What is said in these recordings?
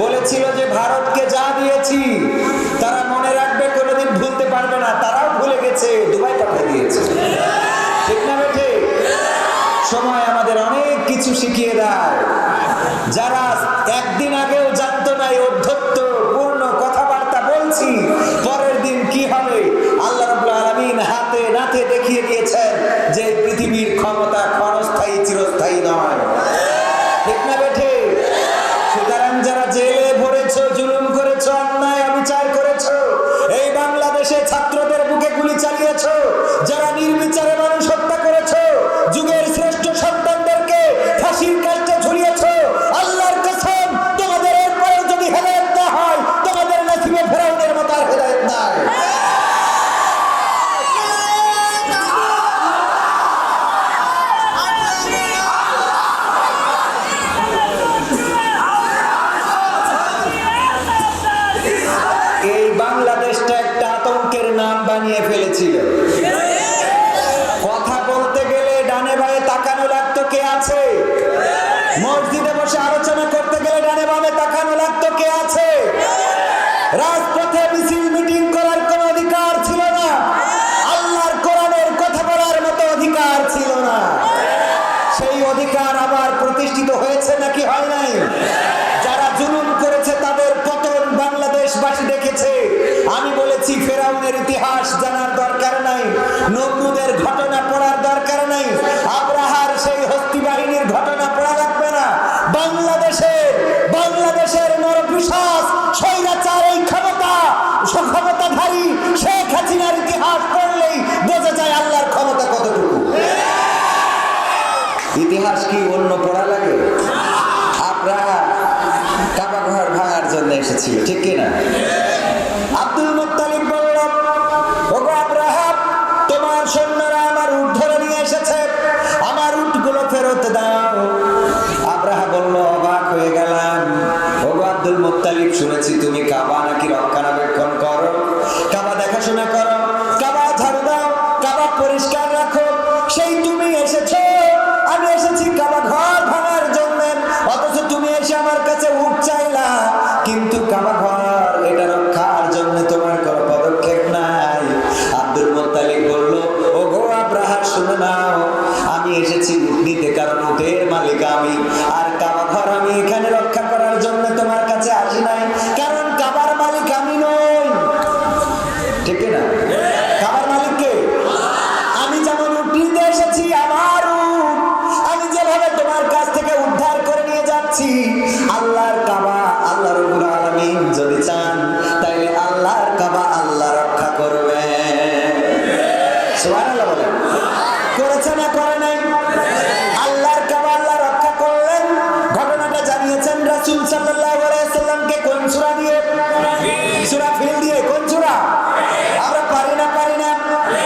বলেছিল যে ভারতকে যা দিয়েছি তারা মনে রাখবে, কোনোদিন ভুলতে পারবে না। তারাও ভুলে গেছে, দুবাই পাঠিয়ে দিয়েছে। ঠিক না বেঠে? সময় আমাদের অনেক কিছু শিখিয়ে দেয়। যারা একদিন আগেও জানতো না এই অধ্যত্ত পূর্ণ কথাবার্তা বলছি, পরের দিন কি হবে আল্লাহ রাব্বুল আলামিন হাতে নাতে দেখিয়ে দিয়েছেন যে পৃথিবীর ক্ষমতা ক্ষণস্থায়ী, চিরস্থায়ী নয়। ঠিক না বেঠে? সুতরাং যারা জেলে ভরেছো, জুলুম করেছো, অন্যায় অবিচার করেছো, এই বাংলাদেশে ছাত্রদের বুকে গুলি চালিয়েছো, যারা নির্বিচারে মানুষ হত্যা করেছো, যুগের শ্রেষ্ঠ সন্তানদেরকে ফাঁসির কাস্টে ঝুলিয়েছো, আল্লাহর কসম তোমাদের এরপরেও যদি হেদায়েত না হয়, তোমাদের নসিবে ফেরাউনের মতো আর হেদায়েত নাই। এই বাংলাদেশটা একটা আতঙ্কের নাম বানিয়ে ফেলেছিল। কথা বলতে গেলে ডানে বামে তাকানো লাগতো, কে আছে? মসজিদে বসে আলোচনা করতে গেলে ডানে বামে তাকানো লাগতো, কে আছে? রাজপথে মিছিল মিটিং করার কোনো অধিকার ছিল না, আল্লাহর কোরআনের কথা বলার মতো অধিকার ছিল না। সেই অধিকার আবার প্রতিষ্ঠিত হয়েছে নাকি হয় নাই? যারা জুলুম করেছে তাদের পতন বাংলাদেশবাসী দেখেছে। আমি বলেছি ফেরাউনের ইতিহাস জানার দরকার নাই, নমরুদের ঘটনা পড়ার দরকার নাই, আব্রাহার সেই হস্তি বাহিনীর ঘটনা পড়া লাগবে না। বাংলাদেশের নরপিশাচ স্বৈরাচার এই ক্ষমতাধারী শেখ হাসিনার ইতিহাস পড়লেই বোঝা যায় আল্লাহর ক্ষমতা কতটুকু। ইতিহাস কি অন্য পড়া লাগে? আব্রাহা কাবা ঘর ভাঙার জন্য এসেছিল, ঠিক কিনা? আব্দুল মুত্তালিব বলল, ওগো আব্রাহা, তোমার সৈন্যরা আমার উট ধরে নিয়ে এসেছে, আমার উটগুলো ফেরত দাও। আব্রাহা বলল, অবাক হয়ে গেলাম, ওগো আব্দুল মুত্তালিব, শুনেছি তুমি কাবা নাকি রক্ষণাবেক্ষণ করো, কাবা দেখাশোনা করো, কাবা ঝাড়ু দাও, কাবা পরিষ্কার রাখো, সেই তুমি এসেছো, আমি এসেছি কাবা ঘর ভাঙার জন্য, অথচ তুমি এসে আমার কাছে উট চাইলা, কিন্তু কাবা ঘর এটা রক্ষার জন্য তোমার কোনো পদক্ষেপ নাই। আব্দুল মুত্তালিব বলল, ওগো আব্রাহা, শুনে নাও, আমি এসেছি উট নিতে, কারণ উটের মালিক আমি, আর কাবা ঘর আমি এখানে রক্ষা করার জন্য তোমার কাছে আসি নাই, কারণ কাবার মালিক আমি নই। ঠিক না? কাবার মালিক কে? আমি যেমন উট নিতে এসেছি, আমার উট আমি যেভাবে তোমার কাছ থেকে উদ্ধার করে নিয়ে যাচ্ছি, আল্লাহর কাবা আল্লাহ রাব্বুল আলামিন যদি চান তাইলে আল্লাহর কাবা আল্লাহ রক্ষা করবে। সুবহানাল্লাহ বলেন। করেছে না করে নাই? আল্লাহর কাবা আল্লাহ রক্ষা করলেন। ঘটনাটা জানিয়েছেন রাসূল সাল্লাল্লাহু আলাইহি ওয়াসাল্লামকে কোন সূরা দিয়ে? সূরা ফিল দিয়ে। কোন সূরা? আমরা পারি না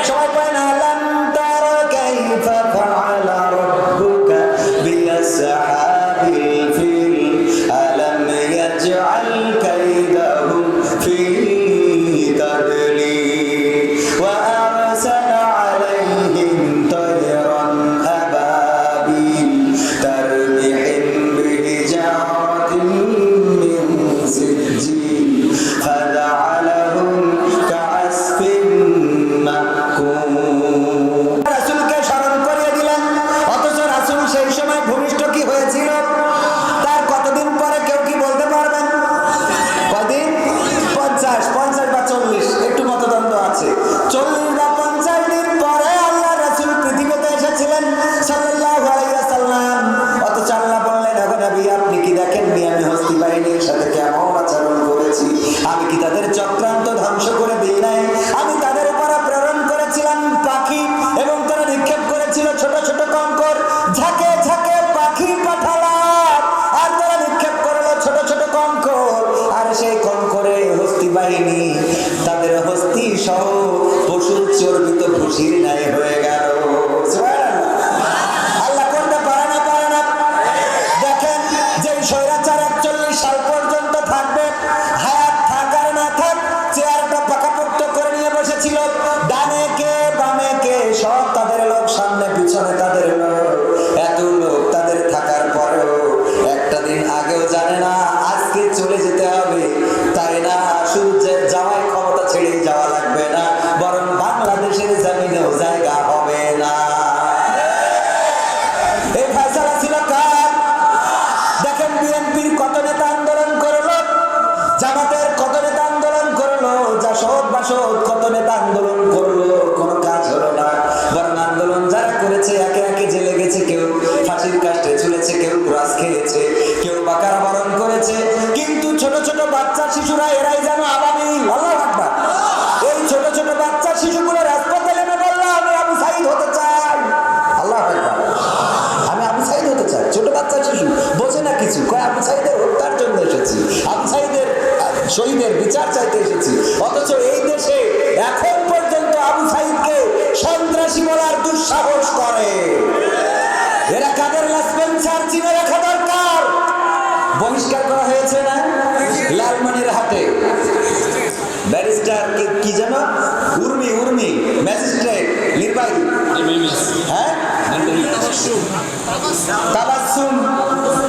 সবাই পড়েন, আলাম তারা কাইফা ফাআলা রাব্বুকা বিআসহাবিল ফিল আলাম ইয়াজআল কাইদাহুম ফি তাদলিল ওয়া আরসালা আলাইহিম তায়রান আবাবিল তারমিহিম বিহিজারাতিন মিন সিজ্জিল ফাজআলাহুম কাআসফিন মাকুম। রাসূলকে স্মরণ করিয়ে দিলেন, অথচ রাসূল সেই সময় ভূমিষ্ঠ কি হয়েছিল তার কতদিন পরে কেউ কি বলতে পারবেন? কদিন? 50 বা 40, একটু মতদ্বন্দ্ব আছে। 40 বা 50 দিন পরে আল্লাহ রাসূল পৃথিবীতে এসেছিলেন সাল্লাল্লাহু আলাইহি ওয়াসাল্লাম। অথচ আল্লাহ বললেন, ওগো নবী, আপনি কি দেখেননি আমি হস্তি বাহিনীর সাথে কেমন আচরণ করেছি? আমি কি তাদের চক্রান্ত ধ্বংস করে দিই নাই? আমি তাদের উপর প্রেরণ করেছিলাম পাখি, এবং তারা নিক্ষেপ করেছিল ছোট ছোট কঙ্কর, ঝাঁকে ঝাঁকে পাখি পাঠালাম, আর তারা নিক্ষেপ করলো ছোট ছোট কঙ্কর, আর সেই কঙ্করে হস্তি বাহিনী তাদের হস্তি সহ পশুর চর্বিত ভুসির ন্যায় হয়ে গেল। আল্লাহ করতে পারে না? দেখেন, যে স্বৈরাচার 41 সাল পর্যন্ত থাকবে, হায়াত থাক আর না থাক, আজকে চলে যেতে হবে, তাই না? শুধু যাওয়ায় ক্ষমতা ছেড়ে যাওয়া লাগবে না, বরং বাংলাদেশের জমিনেও জায়গা হবে না। এই ফয়সালা ছিল কার? দেখেন বিএনপির কত নেতা আন্দোলন করলো, জামাতের কত নেতা আন্দোলন করলো, জাসদ বাসদ কত নেতা আন্দোলন করলো, কোনো কাজ হলো না। বরং আন্দোলন যারা করেছে একে একে জেলে গেছে, কেউ ফাঁসির কাস্টে ঝুলেছে, কেউ ক্রস খেয়েছে, কেউ বা কারাবরণ করেছে। কিন্তু ছোট ছোট বাচ্চা শিশুরা, এরাই যেন আবাবিল। আল্লাহু আকবার। এই ছোট ছোট বাচ্চা শিশুগুলো হাসপাতালে এনে বলল, আমি আবু সাঈদ হতে চাই। আল্লাহু আকবার। আমি আবু সাঈদ হতে চাই। ছোট বাচ্চা শিশু বোঝে না কিছু, কয় আবু সাঈদের হত্যার জন্য এসেছি, আবু সাঈদের শহীদের বিচার চাইতে এসেছি। অথচ এই দেশে এখন পর্যন্ত আবু সাঈদকে সন্ত্রাসী বলার দুঃসাহস করে। এরা কাদের লাসপেন্সার চিনে রাখা দরকার। বহিষ্কার করা হয়েছে না লালমনিরহাটে ব্যারিস্টার কি যেন উর্মি ম্যাজিস্ট্রেট নির্বাহী, হ্যাঁ তাবাসসুম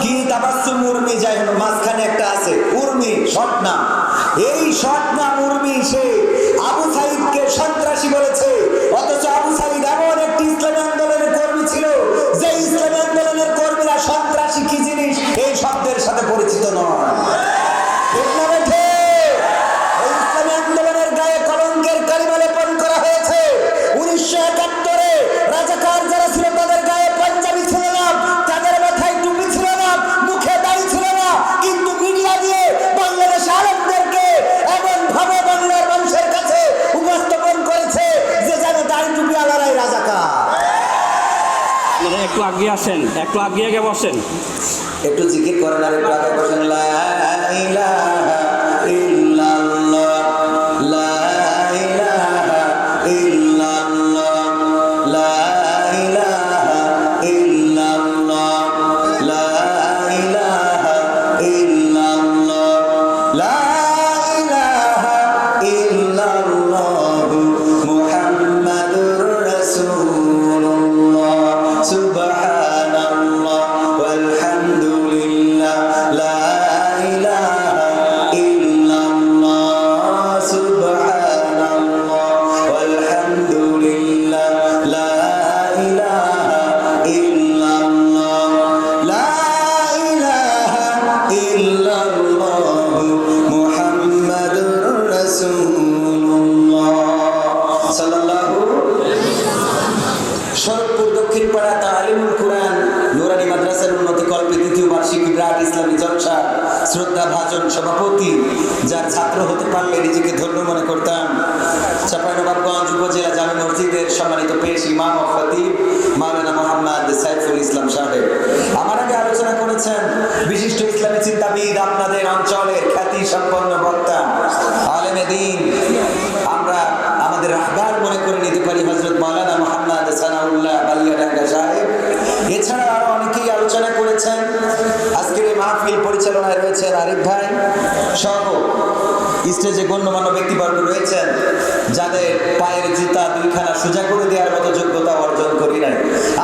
কি তাবাসসুম উর্মি, যাই হোক মাঝখানে একটা আছে উর্মি শর্ট নাম। এই শর্ট নাম উর্মি সে আবু সাঈদকে সন্ত্রাসী বলেছে। অথচ আবু সাঈদ এমন একটি ইসলামী আন্দোলনের কর্মী ছিল যে ইসলামী আন্দোলনের কর্মীরা সন্ত্রাসী কি জিনিস এই শব্দের সাথে পরিচিত নয়। ঠিক না বেঠে? এই ইসলামী আন্দোলনের গায়ে কলঙ্কের কালিমা লেপন করা হয়েছে। 1971-এ রাজাকার যারা ছিল তাদের গায়ে পাঞ্জাবি ছিল না, তাদের মাথায় টুপি ছিল না, মুখে দাড়ি ছিল না, কিন্তু মিডিয়া দিয়ে বাংলাদেশ আলেমদেরকে এমন ভাবে বাংলার মানুষের কাছে উপস্থাপন করেছে যে যেন দাড়ি টুপি আলারাই রাজাকার। একটু আগিয়ে আসেন, একটু আগিয়ে গিয়ে বসেন, একটু জিকির করেন আর একটু আগে বসেন। লা ইলাহা ইল্লাল্লাহ, লা ইলাহা ইল্লাল্লাহ, লা ইলাহা ইল্লাল্লাহ, লা ইলাহা ইল্লাল্লাহ, লা ইলাহা ইল্লাল্লাহ মুহাম্মাদুর রাসূলুল্লাহ, সুবহানাল্লাহ walhamdulillah, la ilaha illallah, subhanallah walhamdulillah, la ilaha illallah, la ilaha illallah muhammadur rasulullah sallallahu। Saratpur দক্ষিণ পাড়া তালিমুল কুরআন নুরানি মাদ্রাসার উন্নতি কল্পে দ্বিতীয় বার্ষিক বিরাট ইসলামী জলসা শ্রদ্ধা ভাজন সভাপতি, যার ছাত্র হতে পারলে নিজেকে ধন্য মনে করতাম, চাঁপাইনবাবগঞ্জ উপজেলা জামে মসজিদের সম্মানিত পেশ ইমাম ও খতিব মাওলানা মোহাম্মদ সাইফুল ইসলাম সাহেব আমার আগে আলোচনা করেছেন। বিশিষ্ট ইসলামী চিন্তাবিদ, আপনাদের অঞ্চলের খ্যাতি সম্পন্ন বক্তা, আলেমে দ্বীন, আমরা আমাদের রাহবার মনে করে নিতে পারি হযরত মাওলানা মোহাম্মদ সানাউল্লাহ বালিয়াডাঙ্গা সাহেব। এছাড়া আরো অনেকেই আলোচনা করেছেন। আজকের এই মাহফিল পরিচালনায় রয়েছেন আরিফ ভাই সহ স্টেজে গণ্যমান্য ব্যক্তিবর্গ রয়েছেন, যাদের পায়ের জুতা দুইখানা সোজা করে দেওয়ার মতো যোগ্যতা অর্জন করি নাই।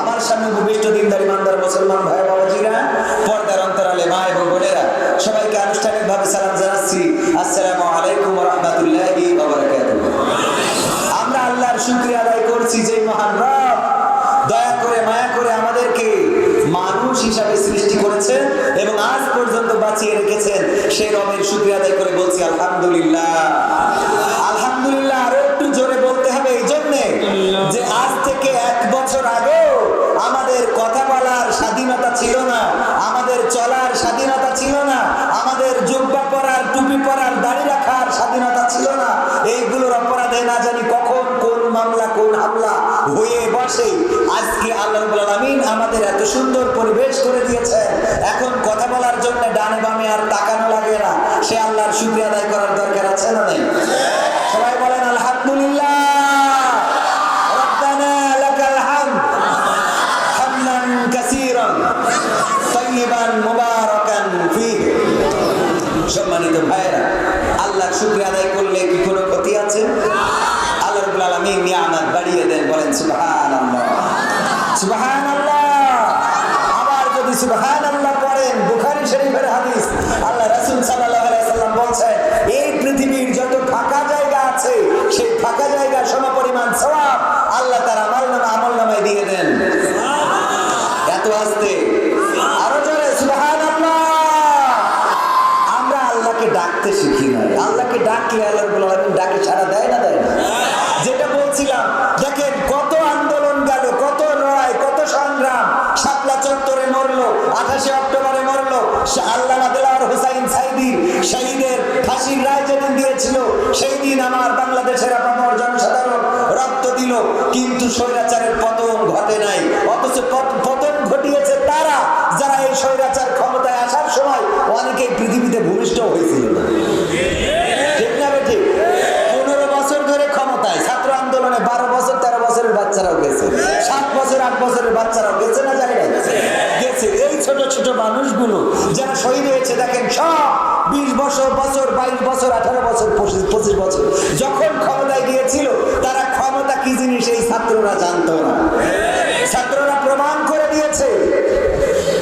আমার সামনে উপবিষ্ট দিনদার ইমানদার মুসলমান ভাই বাবাজিরা, পর্দার অন্তরালে মা এবং বোনেরা, সবাইকে আনুষ্ঠানিকভাবে সালাম জানাচ্ছি। আসসালামু আলাইকুম ওয়া রাহমাতুল্লাহি ওয়া বারাকাতুহু। আমরা আল্লাহর শুকরিয়া আদায় করছি যে মহান রব দয়া করে মায়া করে আমাদেরকে মানুষ হিসাবে সৃষ্টি করেছেন এবং আজ পর্যন্ত বাঁচিয়ে রেখেছেন। সেই রবের শুকরিয়া আদায় করে বলছি আলহামদুলিল্লাহ। আলহামদুলিল্লাহ আরো একটু জোরে বলতে হবে এই জন্যে যে আজ থেকে 1 বছর আগেও আমাদের কথা বলার স্বাধীনতা ছিল না, আমাদের চলার স্বাধীনতা ছিল না, আমাদের জুব্বা পরার, টুপি পরার, দাড়ি রাখার স্বাধীনতা ছিল না। এইগুলোর অপরাধে না জানি কখন কোন মামলা কোন হামলা হয়ে বসে। আজকে আল্লাহ রাব্বুল আলামিন আমাদের এত সুন্দর পরিবেশ করে দিয়েছেন, এখন কথা বলার জন্য ডানে বামে আর তাকানো লাগে না। সে আল্লাহর শুকরিয়া আদায় করার দরকার আছে না নেই? সবাই বলেন আলহামদুলিল্লাহ। রব্বানা লাকাল হামদ হামদান কাসীরান তাইয়িবান মুবারাকান ফীহি। সম্মানিত ভাইরা, আল্লাহর শুকরিয়া আদায় করলে কি কোনো ক্ষতি আছে? আল্লাহ রাব্বুল আলামিন নিয়ামত বাড়িয়ে দেন, বলেন সুবহানাল্লাহ সুবহানাল্লাহ। আবার যদি সুবহানাল্লাহ পড়েন, বুখারী শরীফের হাদিস, আল্লাহ রাসূল সাল্লাল্লাহু আল্লাহকে ডাকতে শিখি নাই। আল্লাহকে ডাকলে আল্লাহ ডাকে সাড়া দেয় না, দেয় না? যেটা বলছিলাম, দেখেন কত আন্দোলন গেল, কত লড়াই, কত সংগ্রাম। শাপলা চত্বরে মরলো, 28 অক্টোবরে মরলো আল্লামা দেলাওয়ার হোসাইন সাইদী, শহীদের ফাঁসির রায় যেদিন দিয়েছিল সেই দিন আমার বাংলাদেশের আপামর জনসাধারণ রক্ত দিল, কিন্তু স্বৈরাচারের পতন ঘটে নাই। অথচ পতন ঘটিয়েছে তারা যারা এই স্বৈরাচার ক্ষমতায় আসার সময় অনেকেই পৃথিবীতে ভূমিষ্ঠ হয়েছিল না। ঠিক না ঠিক? 15 বছর ধরে ক্ষমতায়, ছাত্র আন্দোলনে 12 বছর 13 বছরের বাচ্চারাও গেছে, 7 বছর 8 বছরের বাচ্চারাও গেছে না, যায় না? গেছে। এই ছোট ছোট মানুষগুলো যারা শহীদ হয়েছে, দেখেন সব 20 বছর 22 বছর 18 বছর 25 বছর যখন ক্ষমতায় গিয়েছিল, তারা ক্ষমতা কি জিনিস এই ছাত্ররা জানতো না। ছাত্ররা প্রমাণ করে দিয়েছে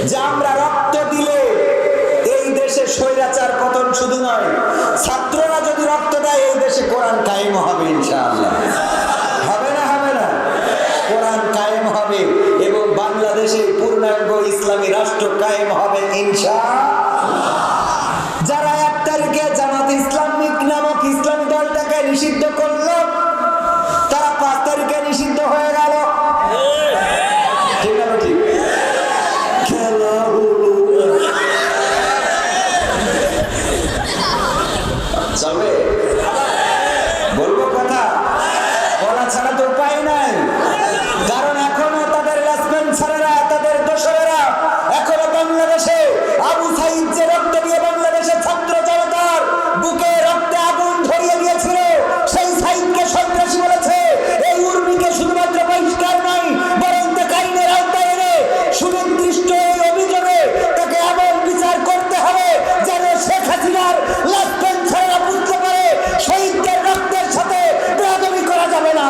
যে আমরা রক্ত দিলে এই দেশে স্বৈরাচার পতন শুধু নয়, ছাত্ররা যদি রক্ত দেয় এই দেশে কোরআন কায়েম হবে ইনশাআল্লাহ। হবে না? হবে না? কোরআন কায়েম হবে এবং বাংলাদেশে পূর্ণাঙ্গ ইসলামী রাষ্ট্র কায়েম হবে ইনশাআল্লাহ। যারা 1 তারিখে জামাত ইসলামিক নামক ইসলামী দলটাকে নিষিদ্ধ করলো, তারা 5 তারিখে নিষিদ্ধ হয়ে গেল। ঠিক না ঠিক? খেলা হলো। চলবে? বলবো কথা, বলা ছাড়া তো উপায় নাই। কারণ এখনো তাদের লেসপেন্সারেরা, তাদের দোসরেরা এখনো বাংলাদেশে আবু সাইদ যে রক্ত দিয়ে বাংলাদেশের ছাত্র জনতার বুকে রক্তে আগুন ধরিয়ে দিয়েছিল, সেই সাইদকে সন্ত্রাসী বলেছে। এই উর্মিকে শুধুমাত্র বহিষ্কার নয়, বরং তাকে আইনের আওতায় এনে সুনির্দিষ্ট এই অভিযোগে তাকে এমন বিচার করতে হবে যেন শেখ হাসিনার লেসপেন্সারেরা বুঝতে পারে শহীদদের রক্তের সাথে বেয়াদবি করা যাবে না।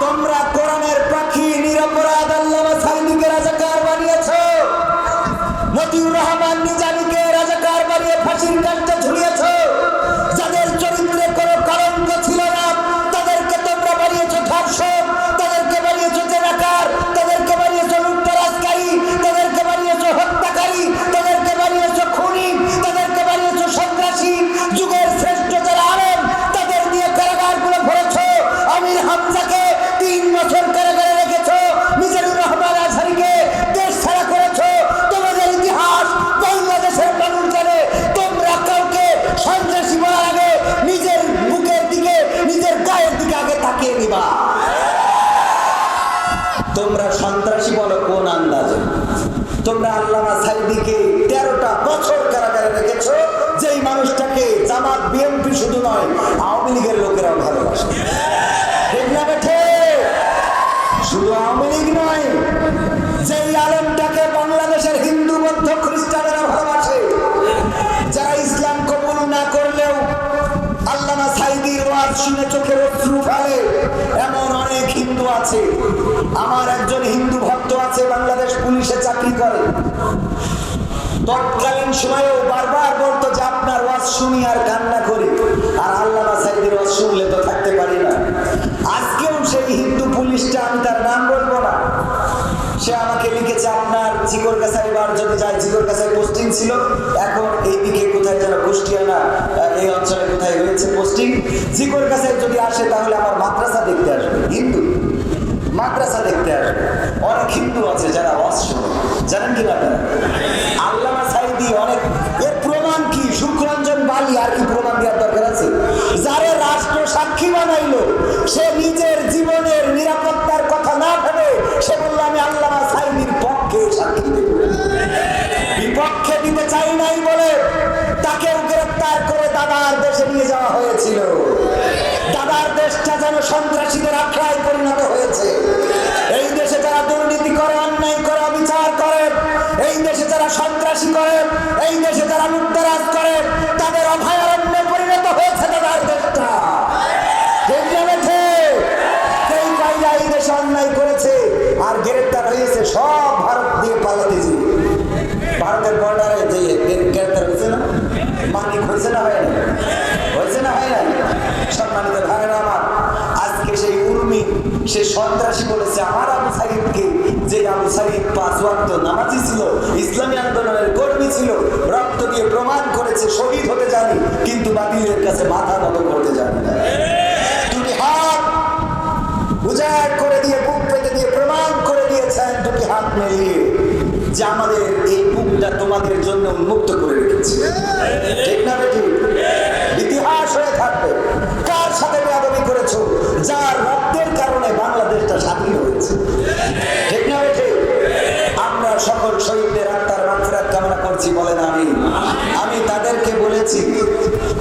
তোমরা কোরআনের পাখি নিরপরাধ আল্লামা সাইদীকে রাজাকার বানিয়েছো, মতিউর রহমান নিজামীকে রাজাকার বানিয়ে ফাঁসির কাষ্ঠে ঝুলিয়েছো। যাদের চরিত্রে কোনো কলঙ্ক ছিল না তাদেরকে তোমরা বানিয়েছো ধর্ষক, তাদেরকে বানিয়েছো জেনাকার, তাদেরকে বানিয়েছো লুটতরাজকারী, তাদেরকে বানিয়েছো হত্যাকারী, তাদেরকে বানিয়েছো খুনি, তাদেরকে বানিয়েছো সন্ত্রাসী। যুগের শ্রেষ্ঠ যারা আলেম তাদের নিয়ে কারাগারগুলো ভরেছো। আমির হামজাকে 3 বছর কারাগারে রেখেছো, মিজানুর রহমান আজহারীকে দেশ ছাড়া করেছো। তোমাদের ইতিহাস বাংলাদেশের মানুষ জানে। তোমরা কাউকে সন্ত্রাসী বলার আগে নিজের বুকের দিকে, নিজের গায়ের দিকে আগে তাকিয়ে নিবা। তোমরা সন্ত্রাসী বলো কোন আন্দাজে? তোমরা আল্লামা সাইদীকে 13টা বছর কারাগারে রেখেছো, যেই মানুষটাকে জামাত বিএনপি শুধু নয় আওয়ামী লীগের লোকেরাও ভালোবাসে। ঠিক না বেঠে? শুধু আওয়ামী লীগ নয়, যেই আলেমটাকে বাংলাদেশের হিন্দু বৌদ্ধ খ্রিস্টানেরা ভালোবাসে, যারা ইসলাম কবুল না করলেও আল্লামা সাইদীর ওয়াজ শুনে চোখের অশ্রু ফেলে, এমন অনেক হিন্দু আছে। আমার একজন হিন্দু ভক্ত আছে, বাংলাদেশ পুলিশে চাকরি করে। তৎকালীন সময়েও বারবার বলতো যে আপনার ওয়াজ শুনি আর কান্না করি, আর আল্লামা সাইদীর ওয়াজ শুনলে তো থাকতে পারি না। আজকেও সেই হিন্দু পুলিশটা, আমি তার নাম বলবো না, সে আমাকে লিখেছে আপনার জিগরগাছায় বার যদি যায়, জিগরগাছায় পোস্টিং ছিল, এখন এইদিকে কোথায় যেন কুষ্টিয়া না এই অঞ্চলে কোথায় হয়েছে পোস্টিং, জিগরগাছায় যদি আসে তাহলে আমার মাদ্রাসা দেখতে আসবে। হিন্দু মাদ্রাসা দেখতে আসবে। অনেক হিন্দু আছে যারা ওয়াজ শুনে, জানেন কি না? আল্লামা সাইদী অনেক, এর প্রমাণ কি? শুক্রঞ্জন বালি আর কি প্রমাণ দেওয়ার দরকার আছে? যারে রাষ্ট্র সাক্ষী বানাইলো সে নিজের জীবনের নিরাপত্তার কথা না ভেবে সে বলল আমি আল্লামা সাইদীর পক্ষে সাক্ষী দেব। বিপক্ষে দিতে চাই নাই বলে তাকেও গ্রেফতার করে দাদার দেশে নিয়ে যাওয়া হয়েছিল। দাদার দেশটা যেন সন্ত্রাসীদের আখড়ায় পরিণত হয়েছে। এই দেশে যারা দুর্নীতি করে, অন্যায় করে, অবিচার করে, এই দেশে যারা সন্ত্রাসী করে, এই দেশে যারা লুটতরাজ করে, তাদের অভয়ারণ্যে পরিণত হয়েছে দাদার দেশটা। কেউ কয়লা এই দেশে অন্যায় করেছে আর গ্রেফতার হয়েছে সব ভারত দিয়ে পালাতে যে ভারতের বর্ডারে যে গ্রেফতার হয়েছে না, মানি প্রমাণ করেছে শহীদ হতে জানি, কিন্তু বাতিলের কাছে মাথা নত করতে জানি না। দুটি হাত উজাড় করে দিয়ে, বুক পেতে দিয়ে প্রমাণ করে দিয়েছেন দুটি হাত মিলিয়ে যে আমাদের এই বুকটা তোমাদের জন্য উন্মুক্ত করে রেখেছে। ঠিক না বেঠিক? ইতিহাস হয়ে থাকবে কার সাথে বেয়াদবি করেছো, যার রক্তের কারণে বাংলাদেশটা স্বাধীন হয়েছে। ঠিক না বেঠিক? আমরা সকল শহীদদের আত্মার মাগফিরাত কামনা করছি, বলেন আমিন। আমি তাদেরকে বলেছি,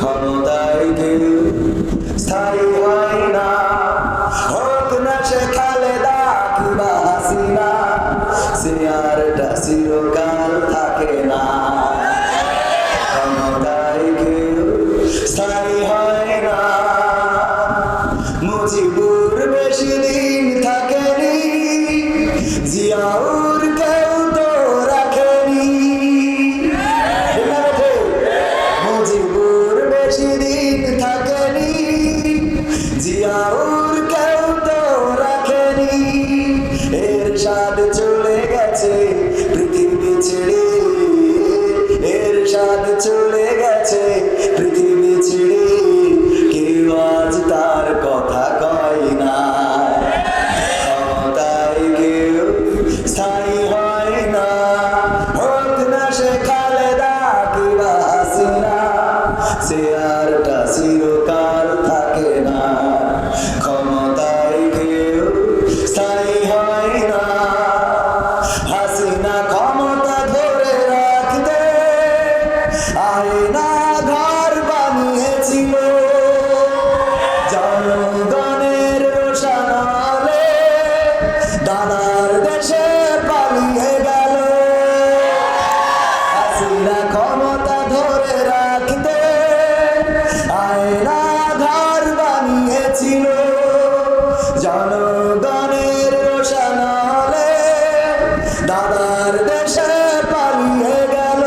ক্ষমতায় কেউ স্থায়ী হয় না, হোক না সে খালেদা কিংবা হাসিনা, চেয়ারটা চিরকাল থাকে না। ক্ষমতায় কেউ স্থায়ী হয় না, মুজিবুর বেশি দিন থাকেনি, জিয়াউর কেউ তো রাখেনি। মুজিবুর বেশি দিন থাকেনি, জিয়াউর কেউ তো রাখেনি। এরশাদ চলে গেছে পৃথিবী ছেড়ে, এরশাদ চলে গেছে পৃথিবী ছেড়ে, কেউ আজ তার কথা কয় না। ক্ষমতায় কেউ স্থায়ী হয় না, হোক না সে খালেদা কিংবা হাসিনা, চেয়ারটা চিরকাল থাকে না। ক্ষমতায় কেউ স্থায়ী হয় না, হাসিনা ক্ষমতা ধরে রাখতে আয়না ঘর বানিয়েছিল, জনগণের রোশনালে দাদার দেশে পালিয়ে গেল। হাসিনা ক্ষমতা ধরে রাখতে আয়না ঘর বানিয়েছিল, জনগণের রোশনালে দাদার দেশে পালিয়ে গেল।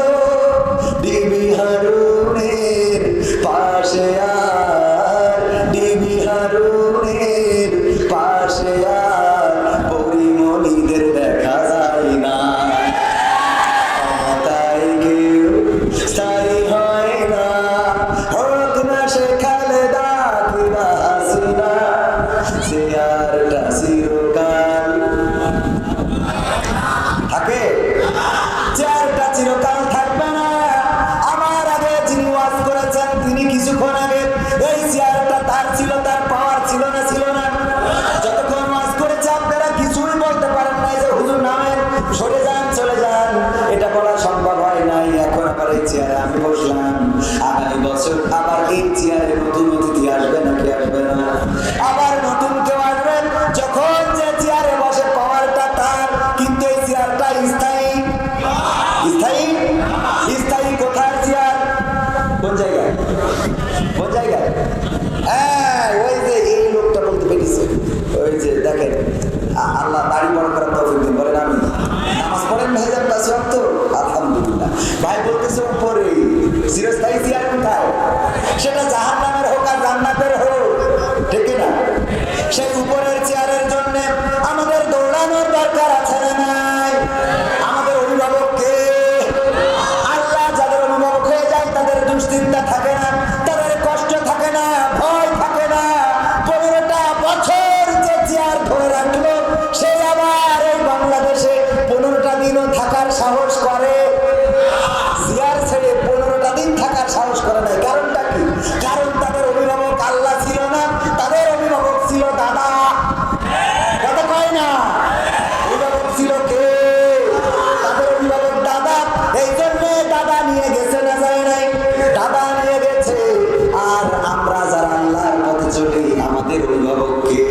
ডিবি হারুনের পাশে আর, ডিবি হারুনের পাশে আর পরিমণিদের দেখা যায় না। ক্ষমতায় কেউ স্থায়ী হয় না, হোক না সে খালেদা কিংবা হাসিনা, চেয়ারটা চিরকাল থাকে, চেয়ারটা চিরকাল থাকবে না। আমার আগে যিনি ওয়াজ করেছেন তিনি কিছুক্ষণ আগে এই চেয়ারটা তার ছিল, তার পাওয়ার ছিল না, ছিল না। যতক্ষণ ওয়াজ করেছে আপনারা কিছুই বলতে পারেন নাই যে হুজুর নামেন, সরে যান, চলে যান, এটা বলা সম্ভব হয় নাই। এখন আবার এই চেয়ারে আমি বসলাম, আগামী বছর আবার এই চেয়ারে নতুন অতিথি আসবে নাকি আসবে না? আবার নতুন কেউ আসবেন, যখন যে চেয়ারে বসে পাওয়ারটা তার, কিন্তু এই চেয়ারটা স্থায়ী। স্থায়ী স্থায়ী কোথায় চেয়ার? কোন জায়গায়? কোন জায়গায়? হ্যাঁ, ওই যে এই লোকটা বলতে পেরেছে, ওই যে দেখেন, আল্লাহ দাড়ি বড় করার তৌফিক দিন, বলেন আমি। নামাজ পড়েন ভাইজান, পাঁচ ওয়াক্ত? আলহামদুলিল্লাহ। ভাই বলতেছে উপরে চিরস্থায়ী চেয়ার কোথায়? সেটা জাহান্নামের হোক আর জান্নাতের হোক, ঠিক না? সেই উপরের চেয়ারের জন্য আমাদের দৌড়ানোর দরকার আছে না নাই? আমাদের অভিভাবককে আল্লাহ যাদের অভিভাবক হয়ে যায় তাদের দুশ্চিন্তা থাকে না, তাদের কষ্ট থাকে না, ভয় থাকে না। 15টা বছর যে চেয়ার ধরে রাখলো, সে আবার এই বাংলাদেশে 15টা দিনও থাকার সাহস করে? চেয়ার ছেড়ে 15টা দিন থাকার সাহস করে নাই। কারণটা কি? কারণ তাদের অভিভাবক আল্লাহ ছিল না, তাদের অভিভাবক ছিল দাদা। কথা কয় না? অভিভাবক ছিল কে? তাদের অভিভাবক দাদা। এই জন্য দাদা নিয়ে গেছে না যায় নাই? দাদা নিয়ে গেছে। আর আমরা যারা আল্লাহর পথে চলি, আমাদের অভিভাবক কে?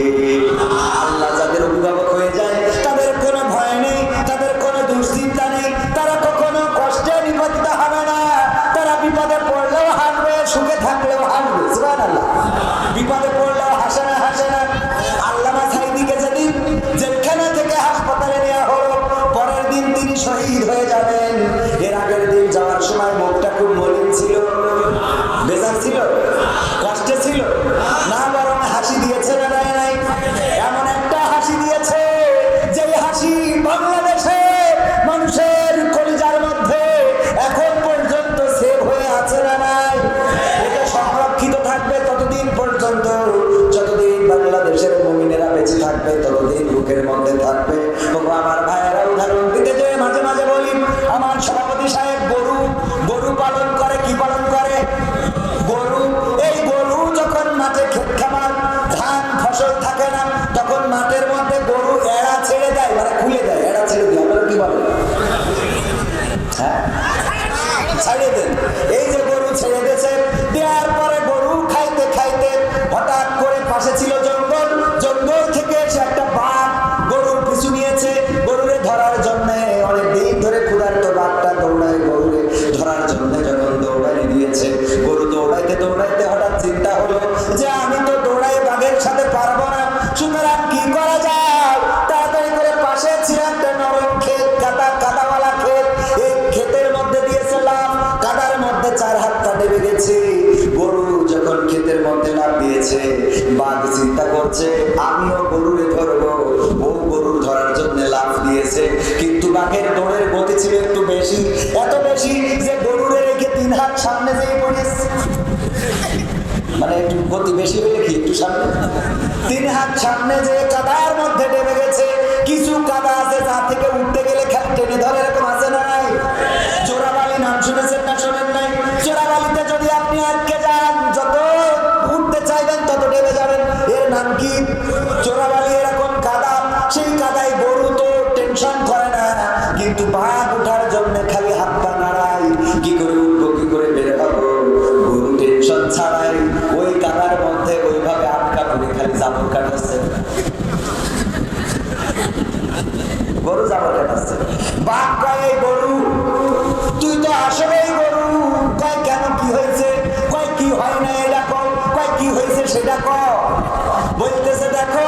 আল্লাহ যাদের অভিভাবক হয়ে যায় তাদের কোনো ভয় নেই, তাদের কোনো দুশ্চিন্তা নেই, তারা কখনো কষ্টে নিপতিত হবে না। তারা বিপদে পড়লেও হাসবে, সুখে থাকলেও হাসবে। সুবহানাল্লাহ। বিপদে পড়লেও হাসে না, হাসে না। আল্লামা সাঈদীকে যেদিন জেলখানা থেকে হাসপাতালে নেওয়া হলো, পরের দিন তিনি শহীদ হয়ে যাবেন। এর আগের দিন যাওয়ার সময় মুখটা খুব মলিন ছিল, বেজার ছিল, কষ্টে ছিল না, বরং হাসি দিয়েছে না দেয় নাই? এমন একটা হাসি দিয়েছে যে হাসি বাংলাদেশে মানুষের কলিজার মধ্যে এখন পর্যন্ত সেভ হয়ে আছে না নাই? এটা সংরক্ষিত থাকবে ততদিন পর্যন্ত যতদিন বাংলাদেশের মুমিনেরা বেঁচে থাকবে, ততদিন বুকের মধ্যে থাকবে। আমার ভাইয়েরা উদাহরণ দিতে যে মাঝে মাঝে বলি, আমার সভাপতি সাহেব গরু পালন করে। কি পালন করে? গরু। এই গরু যখন মাঠে ক্ষেত খামার ধান ফসল থাকে না, তখন মাঠের মধ্যে গরু এড়া ছেড়ে দেয়, মানে খুলে দেয়, এড়া ছেড়ে দেয়। আপনারা কি বলেন? হ্যাঁ, ছাড়িয়ে দেন। এই যে গরু ছেড়ে দিয়েছে, দেওয়ার পরে গরু খাইতে খাইতে হঠাৎ করে পাশে ছিল জঙ্গল, জঙ্গল থেকে এসে একটা বাঘ গরুর পিছু নিয়েছে গরুরে ধরার জন্য। অনেক দিন ধরে ক্ষুধার্ত বাঘটা দৌড়ায় গরুরে ধরার জন্য। যখন দৌড়াই দিয়েছে, গরু দৌড়াইতে দৌড়াইতে হঠাৎ চিন্তা হলো যে আমি তো দৌড়াই বাঘের সাথে পারবো না, সুতরাং কি করা যায়? তাড়াতাড়ি করে পাশে ছিল একটা নরম ক্ষেত, কাদাওয়ালা ক্ষেত, এই ক্ষেতের মধ্যে দিয়েছিলাম, কাদার মধ্যে 4 হাতটা ডেবে গেছে। গরু যখন ক্ষেতের মধ্যে লাফ দিয়েছে, বাঘ চিন্তা করছে আমিও গরুরে ধরবো। ও গরুর ধরার জন্য লাফ দিয়েছে, কিন্তু বাঘের দৌড়ের গতি ছিল একটু বেশি, এত বেশি যে গরুরে রেখে 3 হাত সামনে যেয়ে পড়েছে। মানে একটু গতি বেশি হলে কি একটু সামনে, 3 হাত সামনে যে কাদার মধ্যে ডেবে গেছে। কিছু কাদা আছে যা থেকে উঠতে গেলে খালি টেনে ধরে, এরকম আছে না নাই? চোরাবালি নাম শুনেছেন না শোনেন নাই? চোরাবালিতে যদি আপনি আটকে যান, যত উঠতে চাইবেন তত ডেবে যাবেন। এর নাম কি? চোরাবালি। এরকম কাদা, সেই কাদায় গরু তো টেনশন করে না, কিন্তু বাঘ উঠার জন্য খালি হাত পা নাড়ায়। কি করে উঠবো, কি করে বের হবো? গরু টেনশন ছাড়াই ওই কাদার মধ্যে ওইভাবে আটকা পড়ে খালি জাবর কাটাচ্ছে। গরু জাবর কাটাচ্ছে। বাঘ কয় এই গরু, তুই তো আসলেই গরু। কয় কেন, কি হয়েছে? কয় কি হয় না এটা কও। কয় কি হয়েছে সেটা কও। বলতেছে দেখো,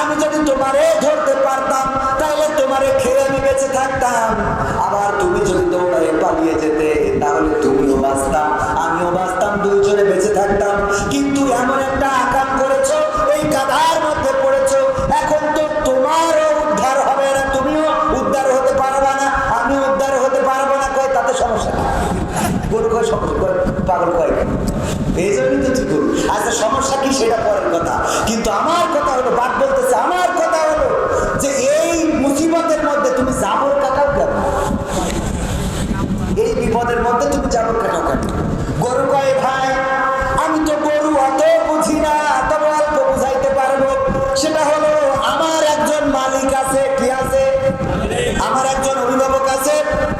আমি যদি তোমারে ধরতে পারতাম তাহলে তোমারে খেয়ে আমি বেঁচে থাকতাম, আবার তুমি যদি দৌড়ায় পালিয়ে যেতে তাহলে তুমিও বাঁচতাম, আমিও বাঁচতাম, দুইজনে বেঁচে থাকতাম। কিন্তু এমন একটা আকাম করেছো, এই কাদার মধ্যে পড়েছো, এখন তো তোমারও উদ্ধার হবে না, তুমিও উদ্ধার হতে পারবা না, আমিও উদ্ধার হতে পারবো না। কয় তাতে সমস্যা কি? গরু কয় সমস্যা, পাগল কয় এই জন্যই তো ঠিক করুন। আচ্ছা সমস্যা কি সেটা পরের কথা, কিন্তু আমার কথা হলো, বাদ বলতেছে আমার কথা হলো যে এই মুসিবতের মধ্যে তুমি জাবর কাটাও কেন? এই বিপদের মধ্যে তুমি জাবর কাটাও কেন? গরু কয় ভাই আমি তো গরু অত বুঝি না, তবে অল্প বুঝাইতে পারবো। সেটা হলো আমার একজন মালিক আছে। কি আছে? আমার একজন অভিভাবক আছে,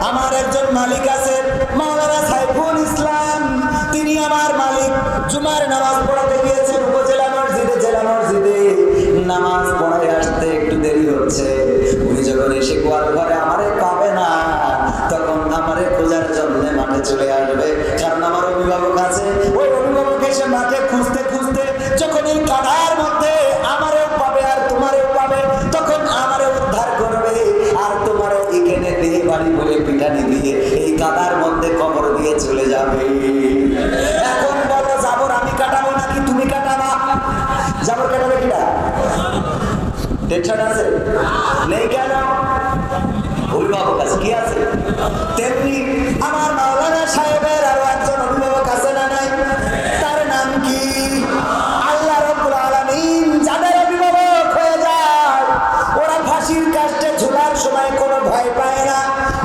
আমার একজন মালিক আছে, মাওলানা সাইফুল ইসলাম। তিনি আমার মালিক। জুমার নামাজ পড়াতে গিয়েছেন উপজেলা মসজিদে, জেলা মসজিদে নামাজ পড়ায় আসতে একটু দেরি হচ্ছে। উনি যখন এসে গোয়াল ঘরে আমারে পাবে না, তখন আমারে খোঁজার জন্য মাঠে চলে আসবে, কারণ আমার অভিভাবক আছে। ওই অভিভাবক এসে মাঠে খুঁজতে খুঁজতে যখন এই কাদার মধ্যে আমারেও পাবে আর তোমারেও পাবে, তখন আমারে উদ্ধার করবে আর তোমারও এখানে দিয়ে বাড়ি বলে পিঠানি দিয়ে এই কাদার মধ্যে কবর দিয়ে চলে যাবে। এখন বলো জাবর আমি কাটাবো নাকি তুমি কাটাবা? জাবর কাটাবে কিনা? টেনশন আছে? নেই কেন? অভিভাবক আছে। কি আছে? তেমনি আমার মাওলানা সাহেবের আরো একজন অভিভাবক আছে না নাই? তার নাম কি? আল্লাহ রাব্বুল আলামিন। যাদের অভিভাবক হয়ে যায় ওরা ফাঁসির কাস্টে ঝুলার সময় কোনো ভয় পায় না,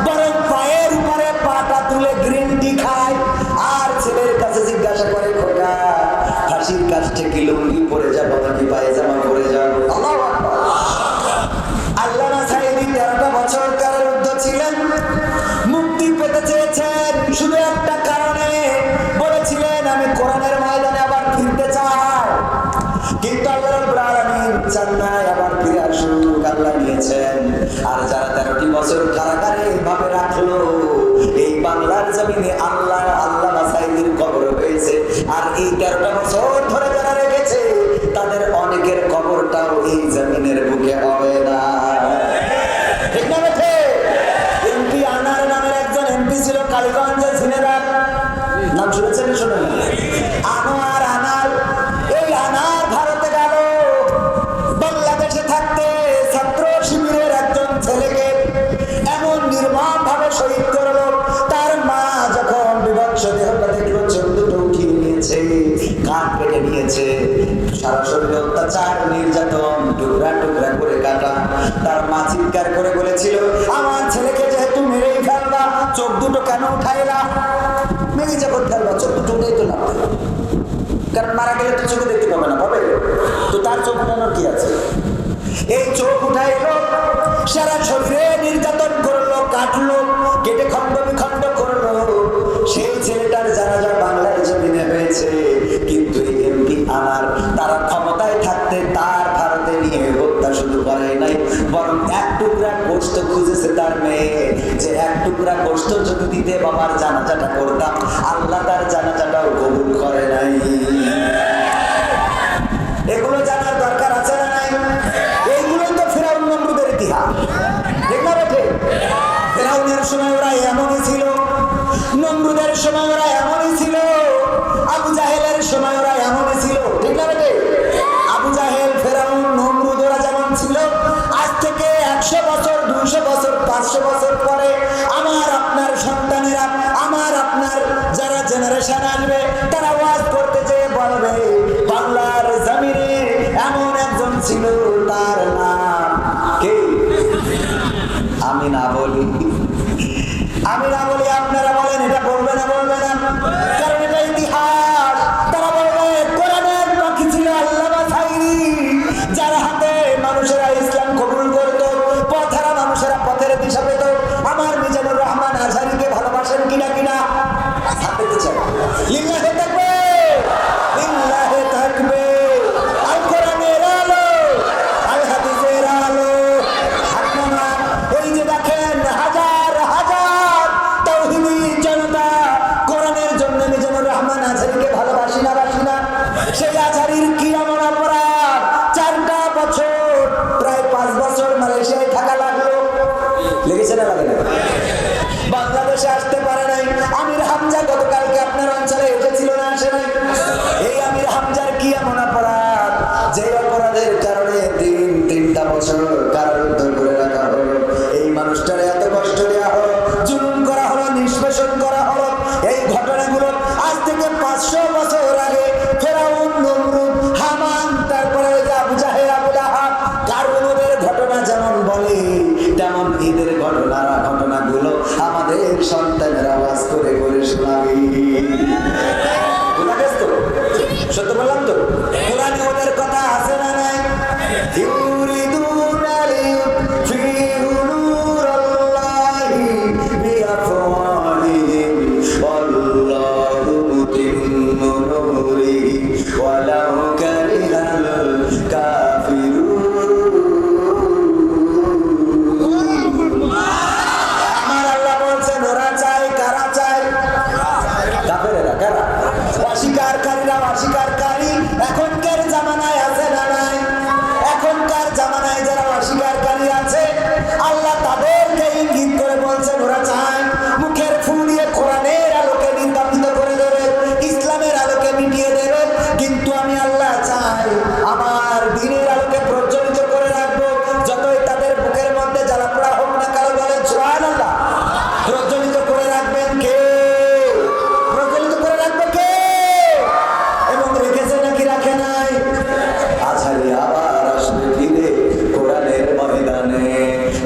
বরং পায়ের উপরে পাটা তুলে গ্রিন টি খায় আর ছেলের কাছে জিজ্ঞাসা করে খোকা ফাঁসির কাস্টে কি লুঙ্গি পরে যাবো নাকি পায়জামা পরে যাবো? আল্লাহু আকবার। আল্লামা সাঈদী 13টা বছর কারারুদ্ধ ছিলেন, মুক্তি পেতে চেয়েছেন শুধু একটা কারণে, বলেছিলেন আমি কোরআনের ময়দানে আবার ফিরতে চাই। কিন্তু আল্লাহ রাব্বুল আলামিন চান নাই আবার ফিরে আসুক, আল্লাহ নিয়েছেন। আর যারা 13টি বছর কারাগারে এভাবে রাখলো, এই বাংলার জমিনে আল্লাহ আল্লামা সাঈদীর কবর হয়েছে। আর এই 13টা বছর ধরে যারা রেখেছে তাদের অনেকের কবরটাও এই জমিনের বুকে হবে না। ঠিক না বেঠে? এমপি আনার নামের একজন এমপি ছিল কালীগঞ্জের ঝিনেদার, নাম শুনেছেন না শোনেন? আনোয়ার আনার। এই আনার ভারতে গেল, বাংলাদেশে থাকতে ছাত্র শিবিরের একজন ছেলেকে এমন নির্মম ভাবে শহীদ করলো। তার মা যখন বিভৎস দেহটা দেখলো, নাক কেটে নিয়েছে, সারা শরীরে অত্যাচার নির্যাতন, টুকরা টুকরা করে কাটা। তার মা চিৎকার করে বলেছিল, আমার ছেলেকে যেহেতু মেরেই ফেলবা, চোখ দুটো কেন উঠাইলা? মেরে যখন ফেলবা চোখ দুটো উঠেই তো না, কারণ মারা গেলে তো চোখে দেখতে পাবে না, পাবে তো তার চোখ উঠানোর কি আছে? এই চোখ উঠাইলো, সারা শরীরে নির্যাতন করলো, কাটলো, কেটে খণ্ড বিখণ্ড করলো। সেই ছেলেটার জানাজা বাংলার জমিনে হয়েছে, কিন্তু এই এমপি আনার তারা ক্ষমতায় থাকতে তার ভারতে নিয়ে হত্যা শুধু করাই নাই, বরং এক টুকরা গোশত খুঁজেছে তার মেয়ে, যে এক টুকরা গোশত যদি দিতে বাবার জানাজাটা করতাম, আল্লাহ তার জানাজাটাও কবুল করে নাই। এগুলো জানার দরকার আছে না নাই? এইগুলোই তো ফেরাউন নমরুদের ইতিহাস, ঠিক না বেঠে? ফেরাউনের সময় ওরা এমনই ছিল, নমরুদের সময় ওরা এমনই ছিল, আবু জাহেলের সময় ওরা এমনই ছিল, ঠিক না বেঠে? আবু জাহেল, ফেরাউন, নমরুদ ওরা যেমন ছিল, আজ থেকে 100 বছর, 200 বছর, 500 বছর পরে আমার আপনার সন্তানেরা, আমার আপনার যারা জেনারেশন আসবে, তারা ওয়াজ করতে যেয়ে বলবে, বাংলার জমিনে এমন একজন ছিল, তার নাম কে? আমি না বলি, আমি না বলি, আপনারা বলেন, এটা বলবে না, বলবে না, কারণ এটা ইতিহাস। তারা বলবে কোরআনের পাখি ছিল আল্লামা খাইরি, যার হাতে মানুষেরা ইসলাম কবুল করতো, পথহারা মানুষেরা পথের দিশা পেত। আমার মিজানুর রহমান আজহারীকে ভালোবাসেন কিনা? কিনা হাত পেতে চাই। লিল্লাহে তাকবীর, লিল্লাহে তাকবীর। আল কোরআনের আলো, আল হাদিসের আলো, হাত নামা। এই যে দেখেন হাজার হাজার তাওহীদি জনতা কোরআনের জন্য মিজানুর রহমান আজহারীকে ভালোবাসি না, বাসি না? সেই আজহারীর কি এমন অপরাধ? 4টা বছর, প্রায় 5 বছর মালয়েশিয়ায় থাকা লাগলো। লেগেছে না, লাগে না? বাংলাদেশে আসতে পারে নাই। আমির হামজা গতকালকে আপনার অঞ্চলে এসেছিল না, আসে নাই? এই আমির হামজার কি এমন অপরাধ যে অপরাধের কারণে 3টা বছর কারারুদ্ধ করে রাখা হলো? এই মানুষটার এত কষ্ট দেওয়া হলো, জুলুম করা হলো, নিষ্পেষণ করা হলো। এই ঘটনাগুলো আজ থেকে 500 বছর আগে ফেরাউন, নমরুদ, হামান, তারপরে ওই যে আবু জাহেল, আবু লাহাব, কারুনের ঘটনা যেমন বলে, তেমন ঈদের ঘটনাগুলো আমাদের সন্তানেরা আওয়াজ করে করে শোনাবে। সত্য বললাম তো? কোরআনে ওদের কথা আছে না নাই? ইউরিদুনা লিইউতফিউ নূরাল্লাহি বিআফওয়াহিহিম ওয়াল্লাহু মুতিম্মু নূরিহি ওয়ালাউ কারিহাল কাফিরুন। আমার আল্লাহ বলছেন ওরা চায়, কারা চায়? কাফেরেরা। কারা? অস্বীকারীরা, অস্বীকারী। এখনকার জামানায় আছে না নাই? এখনকার জামানায় যারা অস্বীকারী আছে, আল্লাহ তাদেরকে ইঙ্গিত করে বলছেন ওরা চায় মুখের ফুল দিয়ে কোরআনের আলোকে নির্বাপিত করে দেবে, ইসলামের আলোকে মিটিয়ে দেবে, কিন্তু আমি আল্লাহ চাই আমার দ্বীনের আলোকে প্রজ্বলিত করে রাখবো। যতই তাদের বুকের মধ্যে জ্বালা পোড়া হোক না, কারো বলেন সুবহানাল্লাহ। প্রজ্বলিত করে রাখবেন কে? প্রজ্বলিত করে রাখবে কে? এবং রেখেছে নাকি রাখে নাই? আজহারী আবার আসবে ফিরে কোরআনের ময়দানে,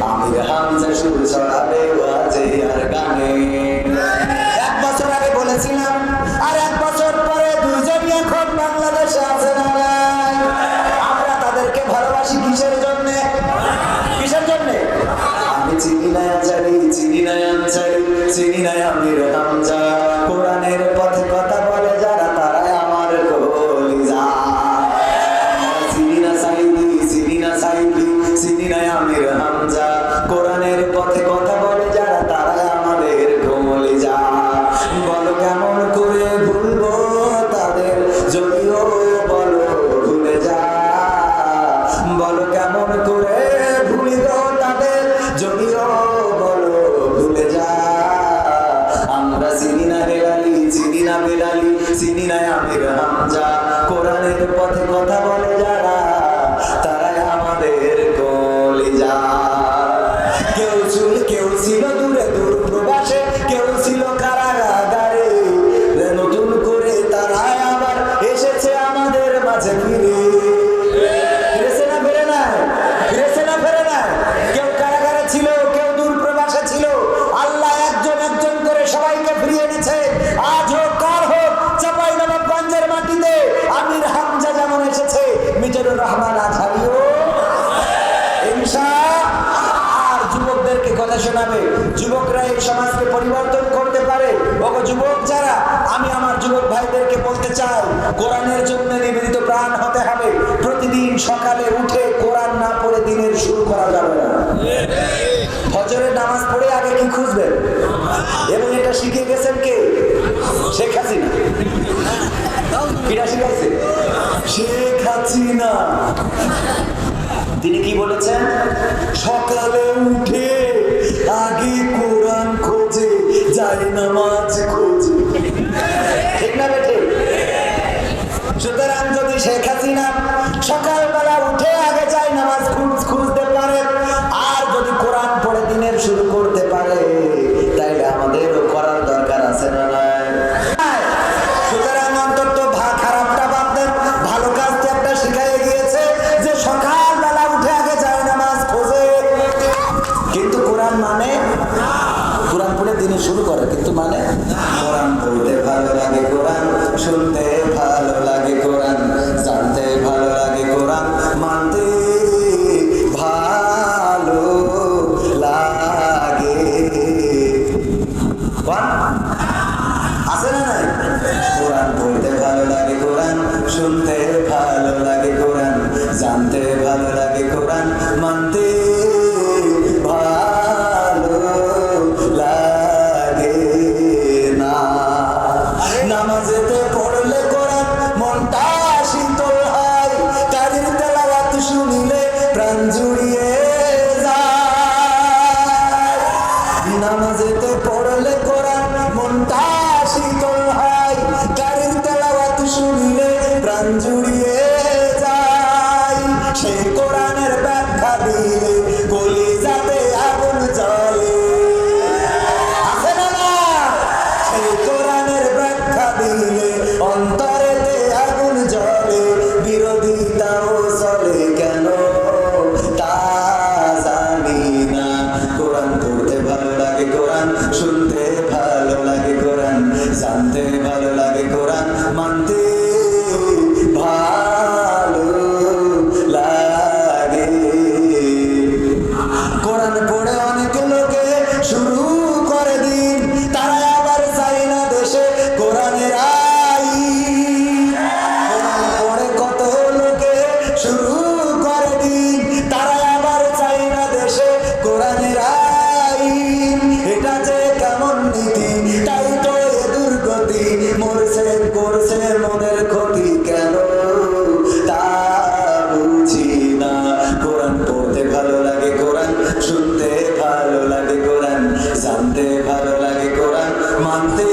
আমির হামজা সুর ছড়াবে ওয়াজে আর গানে। 1 বছর আগে বলেছিলাম, আর 1 বছর পরে দুইজনই এখন বাংলাদেশে আছে না নাই? আমরা তাদেরকে ভালোবাসি কিসের জন্য? কিসের জন্য? আমি চিনি না আজহারী, চিনি না আনসারী, চিনি না আমির হামজা। কোরআনের পথে কথা বলে যারা, তারাই আমার কলিজা। চিনি না সাইদি, চিনি না সাইদি, চিনি না আমির হামজা। কোরআনের পথে কথা বলে যারা, তারাই আমাদের কলিজা। বলো কেমন করে ভুলবো তাদের, যদিও বলো ভুলে যা। বলো কেমন করে ভুলিব তাদের, যদিও বলো ভুলে যা। আমরা চিনি না হেলালি, চিনি না বেলালি, চিনি না আমির হামজা। কোরআনের পথে কথা বলে যারা, তারাই আমাদের কলিজা। কেউ ছিল দূরে দূর প্রবাসে, কেউ ছিল কারাগারে, নতুন করে তারাই আবার এসেছে বলতে চাই, কোরআনের জন্য নিবেদিত প্রাণ হতে হবে। প্রতিদিন সকালে উঠে কোরআন না পড়ে দিনের শুরু করা যাবে না। ফজরের নামাজ পড়ে আগে কি খুঁজবেন? এবং এটা শিখে গেছেন কে? শেখ হাসিনা। কিরা শিখাইছে? শেখ হাসিনা। তিনি কি বলেছেন? সকালে উঠে আগে কোরআন খোঁজে, যায় নামাজ খোঁজে। ঠিক না বেঠে? সুতরাং যদি শেখ হাসিনা সকালবেলা উঠে আগে যায় নামাজ খুঁজতে পারে, আর যদি কোরআন পড়ে দিনের শুরু করতে পারে, তাইলে আমাদেরও করার দরকার আছে না নাই? সুতরাং অন্তত খারাপটা বাদ দেন, ভালো কাজটা একটা শিখাই গিয়েছে যে সকালবেলা উঠে আগে যায় নামাজ খোঁজে। কিন্তু কোরআন মানে কোরআন পড়ে দিনে শুরু করে, কিন্তু মানে কোরআন পড়তে ভালো লাগে, কোরআন শুনতে ভালো লাগে, কোরআন জানতে ভালো লাগে, কোরআন মানতে ভালো লাগে। আছে না নাই? কোরআন পড়তে ভালো লাগে, কোরআন শুনতে ভালো লাগে, কোরআন জানতে ভালো লাগে, কোরআন মানতে ভালো লাগে না। নামাজেতে পড়লে কোরআন মনটা শীতল হয়, কারির তেলাওয়াত শুনিলে প্রাণ জুড়িয়ে যায়। নামাজেতে পড়লে কোরআন মনটা শীতল হয়, কারির তেলাওয়াত শুনিলে প্রাণ জুড়িয়ে যায়। সেই কোরআনের ব্যাখ্যা দিলে কলিজাতে আগুন জ্বলে। আছে না না? সেই কোরআনের ব্যাখ্যা দিলে অন্তরেতে আগুন জ্বলে। বিরোধিতাও চলে কেন তা জানি না। কোরআন পড়তে ভালো লাগে, কোরআন শুনতে ভালো লাগে, কোরআন জানতে ভালো লাগে, কোরআন মানতে ভালো লাগে। কোরআন পড়ে অনেক লোকে শুরু করে দিন, তারা আবার চাই না দেশে কোরআনের আইন। কোরআন পড়ে কত লোকে শুরু করে দিন, তারা আবার চাই না দেশে কোরআনের আইন। এটা যে কেমন নীতি, তাই তো এ দুর্গতি, মরছে করছে মনের ক্ষতি কেন তা বুঝি না। কোরআন পড়তে ভালো লাগে, কোরআন শুনতে ভালো লাগে, কোরআন জানতে ভালো লাগে, কোরআন মানতে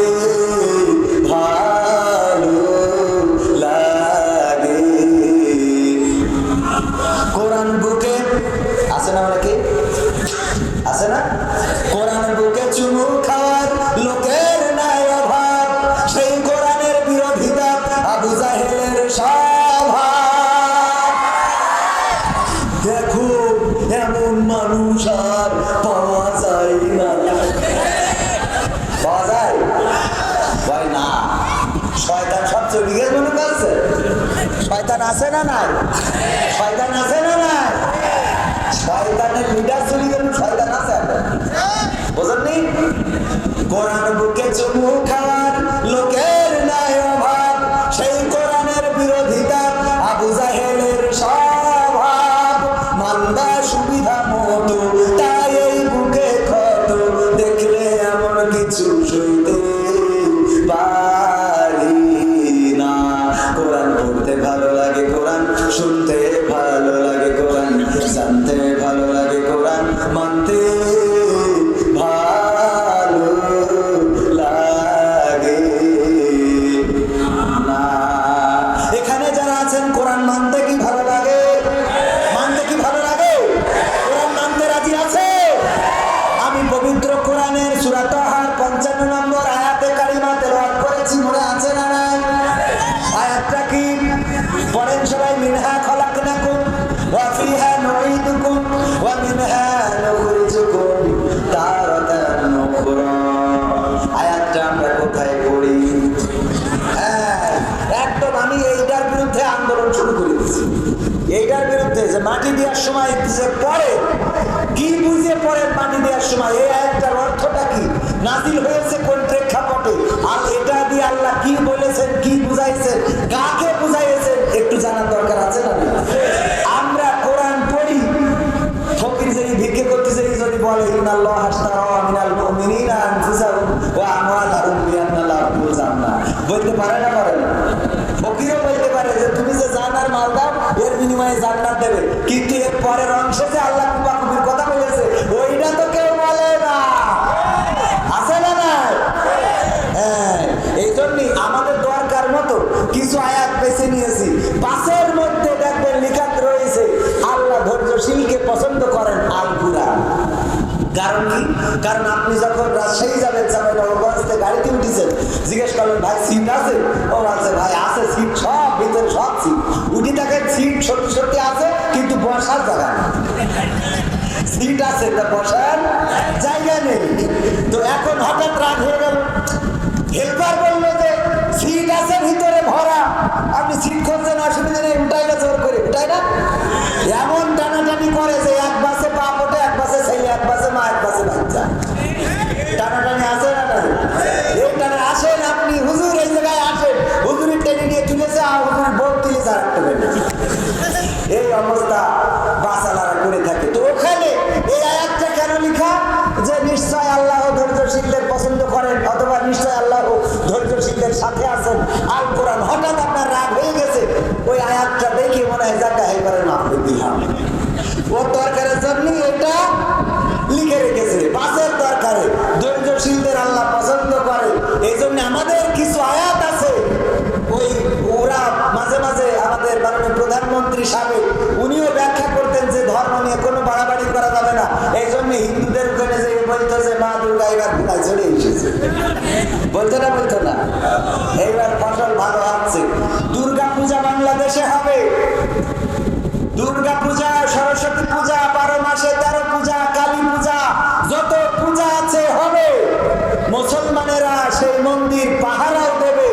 ভালো লাগে। কোরআন বুকে আছে না? অনেকে আছে না? কোরআন বুকে চুমু খাওয়ার লোকের নাই অভাব, সেই কোরআনের বিরোধিতা আবু জাহেলের স্বভাব। দেখো এমন মানুষ আর পাওয়া যায় না। পাওয়া যায়? হয় না। শয়তান সব চলে গেছে মনে করছে? শয়তান আছে না নাই? শয়তান আছে না নাই? শয়তানের লিডার চলে গেল, শয়তান আছে? বোঝেননি? কোরআন বুকে চুমু খাওয়ার লোকের নাই অভাব, সেই কোরআনের বিরোধিতা আবু জাহেলের স্বভাব। মান্দা সুবিধা মতো তাই এই বুকে ক্ষত, দেখলে এমন কিছু সইতে পারি না। কোরআন পড়তে ভালো লাগে, কোরআন শুনতে ভালো লাগে, কোরআন জানতে ভালো লাগে, কোরআন মানতে ভালো লাগে না। এখানে যারা আছেন কোরআন মানতে কি ভালো লাগে? মানতে কি ভালো লাগে? কোরআন মানতে রাজি আছে? আমি পবিত্র কোরআনের সূরা তাহার 55 নম্বর আয়াতে কারিমা তেলাওয়াত করেছি, মনে আছে না নাই? আয়াতটা কি? পড়েন সবাই। মিনহা খলাকনাকুম ওয়া ফিহা নুঈদুকুম ওয়া মিনহা নুখরিজুকুম তারাতান উখরা। আয়াতটা আমরা কোথায় পড়ি? একদম আমি এইটার বিরুদ্ধে আন্দোলন শুরু করে দিয়েছি। এইটার বিরুদ্ধে যে মাটি দেওয়ার সময় যে পড়ে, কি বুঝে পড়ে মাটি দেওয়ার সময়? এই আয়াতটার অর্থটা কি? নাজিল হয়েছে কোন প্রেক্ষাপটে? আর এটা দিয়ে আল্লাহ কি বলেছেন, কি বুঝাই বলতে পারে না, পারে না। ফকিরও বলতে পারে যে তুমি যে জানার মাল দাও এর বিনিময়ে জান্নাত দেবে, কিন্তু এর পরের অংশে যে আল্লাহ কুপাকুপির কথা বলেছে ওইটা তো কেউ বলে না, আছে না না? হ্যাঁ, এই জন্যই আমাদের দরকার মতো কিছু আয়াত বেছে নিয়েছি। পাশের মধ্যে দেখবেন লিখাত রয়েছে আল্লাহ ধৈর্যশীলকে পছন্দ করেন আল কুরআন। কারণ কি? কারণ আপনি যখন রাজশাহী যাবেন গাড়িতে উঠেছেন, জিজ্ঞেস করলেন ভাই সিট আছে? ও আছে ভাই, আছে সিট, সব ভিতরে সব সিট। উঠি থাকেন সিট সত্যি সত্যি আছে, কিন্তু বসার জায়গা নেই। সিট আছে তা বসার জায়গা নেই। তো এখন হঠাৎ রাগ হয়ে গেল, হেল্পার বললো যে সিট আছে ভিতরে ভরা, আপনি সিট খুঁজছেন, অসুবিধা নেই, উঠাই না জোর করে, উঠাই না। এমন টানাটানি করে যে এক বাসে বাপ ওঠে, এক বাসে ছেলে, এক বাসে মা, এক বাসে বাচ্চা। টানাটানি আসে না? এই টানা আসেন আপনি, হুজুর এই জায়গায় আসেন, হুজুরের টেনে নিয়ে তুলেছে আর হুজুরের বোধ তুলেছে আর একটা বেনে। এই অবস্থা বাসালারা করে থাকে। তো ওখানে এই আয়াতটা কেন লিখা? যে নিশ্চয় আল্লাহ ধৈর্যশীলদের পছন্দ করেন, অথবা নিশ্চয় আল্লাহ ধৈর্যশীলদের সাথে আছেন। আল কোরআন। হঠাৎ আপনার রাগ হয়ে গেছে, ওই আয়াতটা দেখে মনে হয় জায়গা এবারে মাফ করে দিলাম, ওর দরকারের জন্য এটা লিখে রেখেছে। বাসের দরকারে ধৈর্যশীলদের আল্লাহ পছন্দ করে। এই জন্য আমাদের কিছু আয়াত আছে, ওই ওরা মাঝে মাঝে আমাদের মাননীয় প্রধানমন্ত্রী সাহেব উনিও ব্যাখ্যা করতেন যে ধর্ম নিয়ে কোনো বাড়াবাড়ি করা যাবে না। এই জন্য হিন্দুদের ওখানে যে বলতো যে মা দুর্গা এবার ঘোড়ায় চড়ে এসেছে, বলতো না? বলতো না? এইবার ফসল ভালো হচ্ছে। দুর্গা পূজা বাংলাদেশে হবে, দুর্গা পূজা, সরস্বতী পূজা, 12 মাসে 13 পূজা, কালী পূজা, যত পূজা আছে হবে। মুসলমানেরা সেই মন্দির পাহারাও দেবে,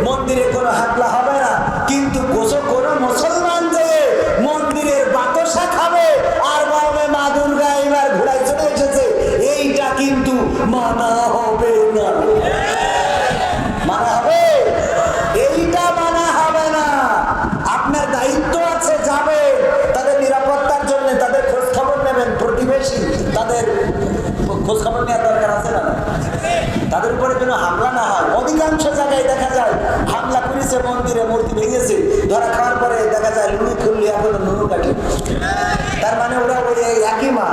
মন্দিরে কোনো হামলা হবে না। কিন্তু কোনো মুসলমান যে মন্দিরের বাতাসা খাবে আর বলবে মা দুর্গা এবার ঘোড়ায় চলে এসেছে, এইটা কিন্তু মানা হবে না। মানা হবে? এইটা মানা হবে না। আপনার দায়িত্ব আছে, যাবেন, তাদের নিরাপত্তার জন্য তাদের খোঁজ খবর নেবেন, প্রতিবেশী তাদের খোঁজ খবর নেওয়ার দরকার আছে না? তাদের উপরে যেন হামলা না হয়। অধিকাংশ জায়গায় দেখা যায় হামলা করেছে মন্দিরে, মূর্তি ভেঙেছে, ধরা খাওয়ার পরে দেখা যায় লুড়ি খুললি এখন নুনু কাটে। তার মানে ওরা ওই একই মা,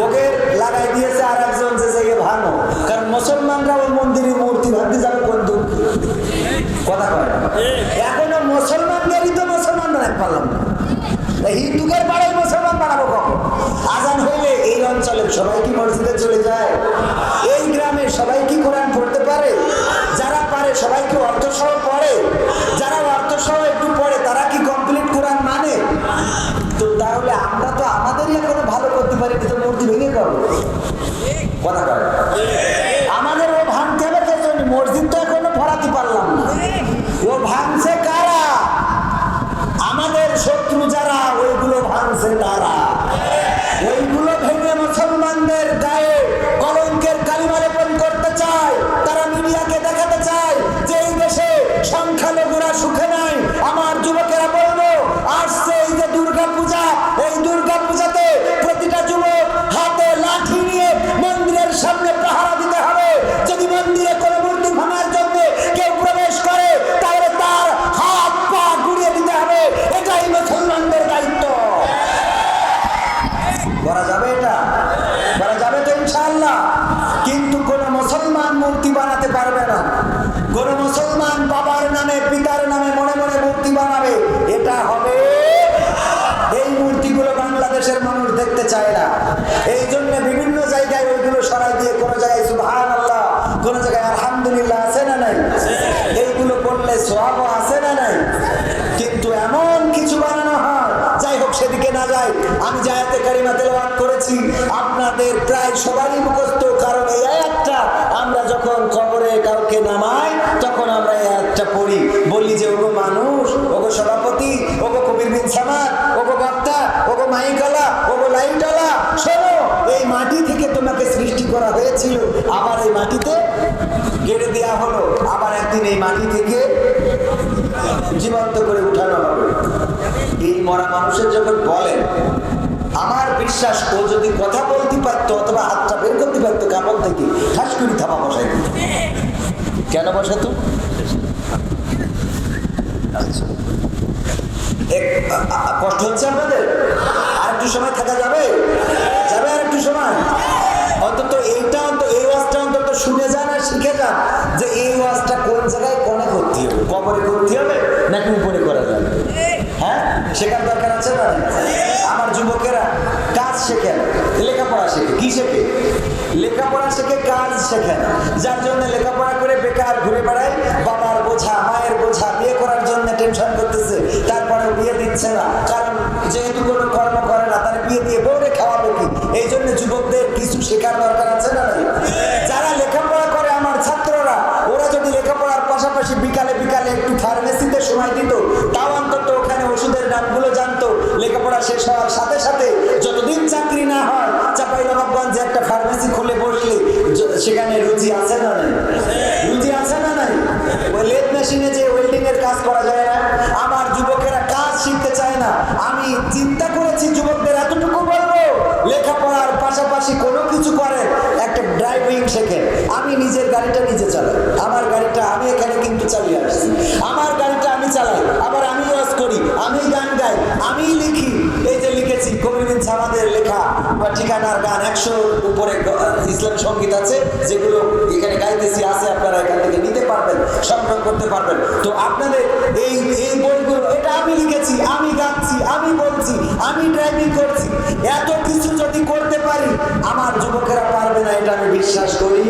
ওকে লাগাই দিয়েছে আর একজন যে ভাঙো। কারণ মুসলমানরা ওই মন্দিরে মূর্তি ভাঙতে যাবে কোন দুঃখ কথা কয়। এখনো মুসলমানদেরই তো মুসলমান বানাতে পারলাম না, হিন্দুদের পাড়ায় মুসলমান বানাবো কখন? আজান হইলে এই অঞ্চলের সবাই কি মসজিদে চলে যায়? এই গ্রামের সবাই কি কোরআন পড়তে পারে? যারা পারে সবাই কি অর্থ সহ পড়ে? যারা অর্থ সহ একটু পড়ে তারা কি কমপ্লিট কোরআন মানে? তো তাহলে আমরা তো আমাদেরই এখনো ভালো করতে পারি, কিন্তু মূর্তি ভেঙে করবো কথা কয়। আমাদের ও ভাঙতে হবে কে? মসজিদ তো এখনো ভরাতে পারলাম না। ও ভাঙছে কারা? আমাদের শত্রু যারা, ওইগুলো ভাঙছে তারা। ওইগুলো ভেঙে মুসলমানদের গায়ে কলঙ্কের কালিমা লেপন করতে চায়। তারা মিডিয়াকে দেখাতে চায় যে এই দেশে সংখ্যালঘুরা সুখে নাই। আমার যুবকেরা বলবো, আসছে এই যে দুর্গা পূজা, এই দুর্গা পূজাতে প্রতিটা যুবক হাতে লাঠি নিয়ে মন্দিরের সামনে পাহারা দিতে হবে। যদি মন্দিরে কোনো মূর্তি ভাঙার জন্য কেউ প্রবেশ করে তাহলে তার হাত পা গুড়িয়ে দিতে হবে। এটাই মুসলমানদের দায়িত্ব। করা যাবে? এটা করা যাবে তো ইনশাআল্লাহ। কিন্তু কোন মুসলমান মূর্তি বানাতে পারবে না। কোন মুসলমান বাবার নামে, পিতার নামে মনে মনে মূর্তি বানাবে, এটা হবে। এই মূর্তিগুলো বাংলাদেশের মানুষ দেখতে চায় না। এই জন্য বিভিন্ন জায়গায় ওইগুলো সরাই দিয়ে কোন জায়গায় সুবহানাল্লাহ, কোন জায়গায় আলহামদুলিল্লাহ আছে না নাই? এইগুলো করলে সওয়াব আছে না নাই? কিন্তু এমন কিছু বানানো হয়, যাই হোক সেদিকে না যাই। আমি যে আয়াতে কারিমা তেলাওয়াত করেছি আপনাদের প্রায় সবারই মুখস্থ। কারণ এই আয়াতটা আমরা যখন কবরে কাউকে নামাই তখন আমরা এই আয়াতটা পড়ি, বলি যে ওগো মানুষ, ওগো সভাপতি, ওগো কবির বিন সামাদ, ওগো বক্তা, ওগো মাইকওয়ালা, ওগো লাইটওয়ালা, শোনো, এই মাটি থেকে তোমাকে সৃষ্টি করা হয়েছিল, আবার এই মাটিতে গেড়ে দেওয়া হলো, আবার একদিন এই মাটি থেকে জীবন্ত করে উঠানো হবে। এই মরা মানুষের যখন বলেন, আমার বিশ্বাস ও যদি কথা বলতে পারতো অথবা হাতটা বের করতে পারতো কাপড় থেকে, ঠাস করে থাপা বসাই দিত। কেন বসাতো? কষ্ট হচ্ছে আপনাদের? আর একটু সময় থাকা যাবে? যাবে আর একটু সময়? অন্তত এইটা এই ওয়াজটা অন্তত শুনে যান আর শিখে যান যে এই ওয়াজটা কোন জায়গায় কোনে করতে হবে, কবরে করতে হবে নাকি উপরে করা যাবে। হ্যাঁ, শেখার দরকার আছে না? আমার যুবকেরা কাজ শেখে না, লেখাপড়া শেখে। কি শেখে? লেখাপড়া শেখে, কাজ শেখে না। যার জন্য লেখাপড়া করে বেকার ঘুরে বেড়ায়, বাবার বোঝা মায়ের বোঝা, বিয়ে করার জন্য টেনশন করতেছে, তারপরে বিয়ে দিচ্ছে না, কারণ যেহেতু কোনো কর্ম করে না তার বিয়ে দিয়ে বউরে খাওয়াবে কি। এই জন্য যুবকদের কিছু শেখার দরকার আছে না? যারা লেখাপড়া করে আমার ছাত্ররা, ওরা যদি লেখাপড়ার পাশাপাশি বিকালে বিকালে একটু ফার্মেসিতে সময় দিত, তাও অন্তত ওখানে ওষুধের নামগুলো জানতো। লেখাপড়া শেষ হওয়ার সাথে সাথে যতদিন চাকরি না হয়, চাঁপাইনবাবগঞ্জে একটা ফার্মেসি খুলে বসলে সেখানে রুচি আছে না নাই? রুচি আছে না নাই? ওই লেদ মেশিনে যে ওয়েল্ডিং এর কাজ করা যায় না, আমার যুবকেরা কাজ শিখতে চায় না। আমি চিন্তা করেছি যুবকদের এতটুকু বলবো, লেখাপড়ার পাশাপাশি কোনো কিছু করেন, একটা ড্রাইভিং শেখেন। আমি নিজের গাড়িটা নিজে চালাই, আমার গাড়িটা আমি এখানে কিন্তু চালিয়ে আসছি, আমার গাড়িটা আমি চালাই, আবার আমি ওয়াজ করি, আমি গান গাই, আমি লিখি। এই যে লিখেছি কবির বিন সামাদের লেখা বা ঠিকানার গান 100 উপরে ইসলাম সঙ্গীত আছে, যেগুলো এখানে গাইতেছি আছে, আপনারা এখান থেকে নিতে পারবেন, সংগ্রহ করতে পারবেন। তো আপনাদের এই বইগুলো, এটা আমি লিখেছি, আমি গাচ্ছি, আমি বলছি, আমি ড্রাইভিং করছি। এত কিছু যদি করতে পারি, আমার যুবকেরা পারবে না, এটা আমি বিশ্বাস করি।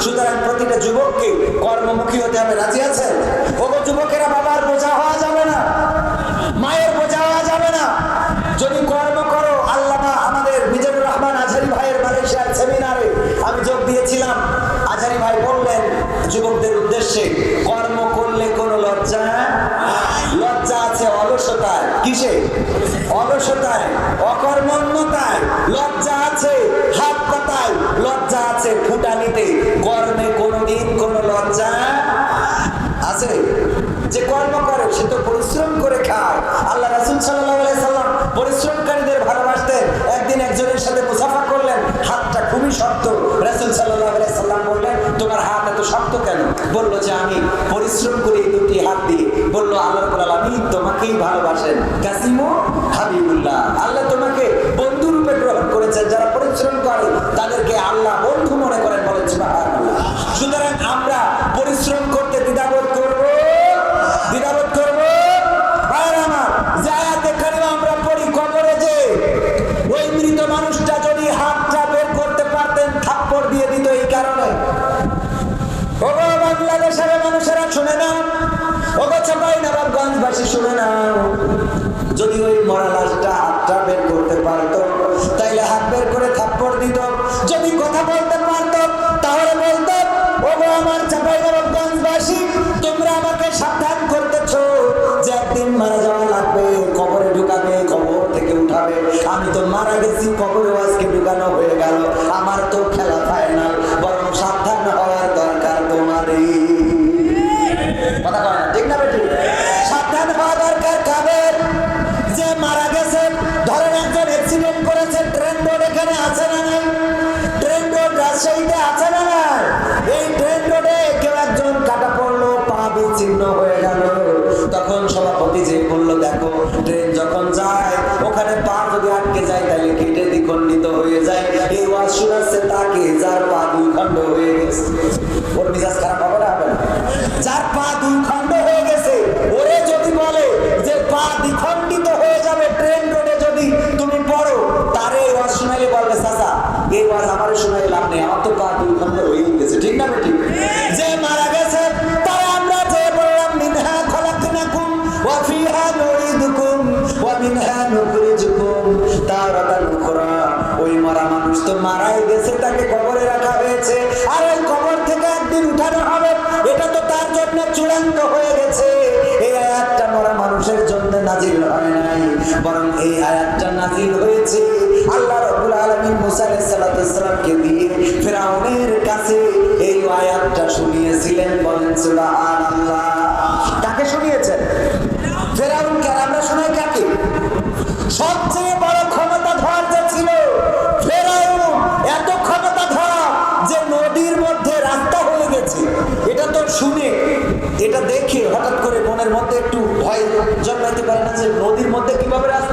সুতরাং প্রতিটা যুবককে কর্মমুখী হতে হবে। রাজি আছেন? ওগো যুবকেরা, বাবার বোঝা হওয়া যাবে না, মায়ের বোঝা হওয়া যাবে না। যদি কর্ম করো, আল্লামা আমাদের মিজানুর রহমান আজহারি ভাইয়ের মালয়েশিয়ার সেমিনারে আমি যোগ দিয়েছিলাম। আজহারি ভাই বললেন যুবকদের উদ্দেশ্যে, কর্ম করলে কোনো লজ্জা, লজ্জা আছে অলসতায়। কিসে? অলসতায়, অকর্মণ্যতায়। লজ্জা আছে হাত পাতায়, লজ্জা আছে ফুটানিতে। কর্মে কোনোদিন কোনো লজ্জা আছে? যে কর্ম করে সে তো পরিশ্রম করে খায়। আল্লাহ রাসূল সাল্লাল্লাহু আলাইহি সাল্লাম পরিশ্রমকারীদের ভালোবাসতেন। একদিন একজনের সাথে মুসাফা করলেন, হাতটা খুবই শক্ত। রাসূল সাল্লাল্লাহু আলাইহি সাল্লাম বললেন, তোমার হাত এত শক্ত কেন? বলল যে আমি পরিশ্রম করি দুটি হাত দিয়ে। বলল, আল্লাহ রাব্বুল আলামিন তোমাকেই ভালোবাসেন, কাসিমু হাবিবুল্লাহ। আল্লাহ তোমাকে বন্ধু রূপে গ্রহণ করেছেন। যারা পরিশ্রম করে তাদেরকে আল্লাহ বন্ধু মনে করেন, বলেন সুবহানাল্লাহ। সুতরাং আমরা পরিশ্রম করতে দ্বিধাবোধ করব, দ্বিধাবোধ করব। আর আমার জায়াতে কারিমা আমরা পড়ি, কবরে যে ওই মৃত মানুষটা যদি হাতটা বের করতে পারতেন, থাপ্পড় দিয়ে দিত। এই কারণে ওগো বাংলাদেশের মানুষেরা শুনে নাও, ওগো চাঁপাইনবাবগঞ্জবাসী শুনে নাও, যদি ওই মরা লাশটা হাতটা বের করতে পারতো, তাইলে হাত বের করে থাপ্পড় দিত। যদি কথা বলতে পারতো, তাহলে বলতো, ওগো আমার চাঁপাইনবাবগঞ্জবাসী, তোমরা আমাকে সাবধান করতেছো যে একদিন মারা যাওয়া লাগবে, কবরে ঢুকাবে, কবর থেকে উঠাবে। আমি তো মারা গেছি, কবরে আজকে ঢুকানো হয়ে গেল, আমার তো খেলা ফাইনাল। বরং সাবধান হওয়ার দরকার তোমারই। কথা কয় না, ঠিক না বেটি? সাবধান হওয়া দরকার কাদের? যে মারা গেছে, ধরেন একজন অ্যাক্সিডেন্ট করেছে, ট্রেন রোড এখানে আছে না নাই? ট্রেন রোড রাজশাহীতে আছে না নাই? এই ট্রেন রোডে কেউ একজন কাটা পড়লো, পা বিচ্ছিন্ন হয়ে গেল। তখন সভাপতি যে বললো, দেখো ট্রেন যখন যায় ওখানে পা যদি আটকে যায় তাহলে কেটে দ্বিখণ্ডিত হয়ে যায়। এই ওয়াজ শোনাচ্ছে তাকে যার পা দুই খণ্ড হয়ে গেছে। ওর মিজাজ খারাপ হবে না? হবে না? যার পা দুই খণ্ড হয়ে গেছে, ওরে যদি বলে যে পা দ্বিখণ্ডিত হয়ে যাবে ট্রেন রোডে যদি তুমি পড়ো, তারে এই ওয়াজ শোনাইলে বলবে, চাচা এই ওয়াজ আমার শোনাই লাভ নেই, আমার তো পা দুই খণ্ড হয়ে গেছে। ঠিক না বেটি? যে মারা গেছে তারা আমরা যে বললাম, মিনহা খলাকনাকুম ওয়া ফিহা নুঈদুকুম ওয়া মিনহা নুখরিজুকুম তারাতান উখরা। ওই মরা মানুষ তো মারাই গেছে, তাকে কবরে রাখা হয়েছে, আর ওই কবর থেকে একদিন উঠানো হবে। এটা তো তার জন্য চূড়ান্ত হয়ে গেছে। এই আয়াতটা মরা মানুষের জন্য নাজিল হয় নাই, বরং এই আয়াতটা নাজিল হয়েছে আল্লাহ রাব্বুল আলামিন মুসা আলাইহিস সালামকে দিয়ে ফিরআউনের কাছে এই আয়াতটা শুনিয়েছিলেন। বলেন সুবহানাল্লাহ। কাকে শুনিয়েছেন? ফিরআউনকে। আমরা শোনাই কাকে? সবচেয়ে বড় ক্ষমতাধর যে ছিল ফিরআউন। এত ক্ষমতাধর যে নদীর মধ্যে রাস্তা হয়ে গেছে। এটা তো শুনে, এটা দেখে হঠাৎ করে মনের মধ্যে একটু ভয় জন্মাইতে পারে না যে নদীর মধ্যে কিভাবে রাস্তা